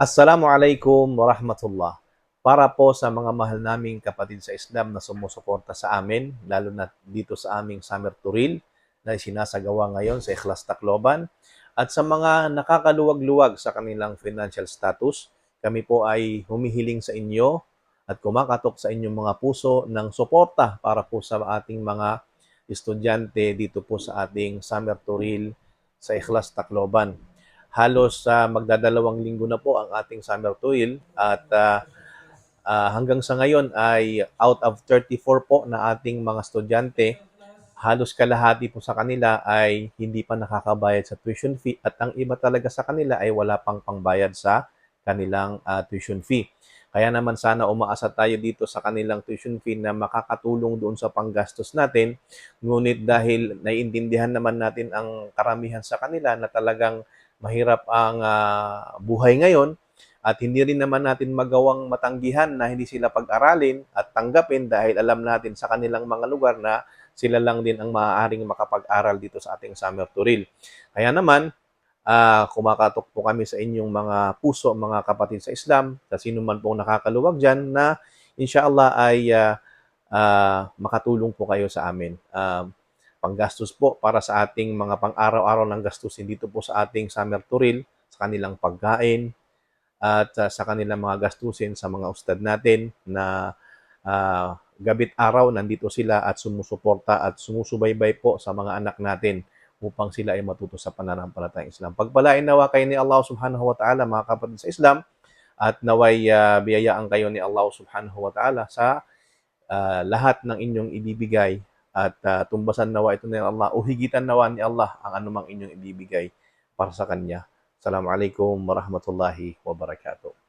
Assalamualaikum warahmatullah. Para po sa mga mahal naming kapatid sa Islam na sumusuporta sa amin, lalo na dito sa aming Summer Turil na sinasagawa ngayon sa Ikhlas Tacloban, at sa mga nakakaluwag-luwag sa kanilang financial status, kami po ay humihiling sa inyo at kumakatok sa inyong mga puso ng suporta para po sa ating mga estudyante dito po sa ating Summer Turil sa Ikhlas Tacloban. Halos magdadalawang linggo na po ang ating summer toil at hanggang sa ngayon ay out of 34 po na ating mga estudyante, halos kalahati po sa kanila ay hindi pa nakakabayad sa tuition fee at ang iba talaga sa kanila ay wala pang pangbayad sa kanilang tuition fee. Kaya naman sana umaasa tayo dito sa kanilang tuition fee na makakatulong doon sa panggastos natin. Ngunit dahil naiintindihan naman natin ang karamihan sa kanila na talagang mahirap ang buhay ngayon at hindi rin naman natin magawang matanggihan na hindi sila pag-aralin at tanggapin dahil alam natin sa kanilang mga lugar na sila lang din ang maaaring makapag-aral dito sa ating Summer Turil. Kaya naman, kumakatok po kami sa inyong mga puso, mga kapatid sa Islam, sa sino man pong nakakaluwag dyan na inshallah ay makatulong po kayo sa amin. Panggastos po para sa ating mga pang-araw-araw ng gastusin dito po sa ating Summer Turil, sa kanilang pagkain, at sa kanilang mga gastusin sa mga ustad natin na gabit araw nandito sila at sumusuporta at sumusubaybay po sa mga anak natin upang sila ay matuto sa pananampalatayang Islam. Pagpalain nawa kayo ni Allah subhanahu wa ta'ala mga kapatid sa Islam at naway biyayaan kayo ni Allah subhanahu wa ta'ala sa lahat ng inyong ibibigay at tumbasan nawa ito ni Allah o higitan nawa ni Allah ang anumang inyong ibibigay para sa Kanya. Assalamualaikum warahmatullahi wabarakatuh.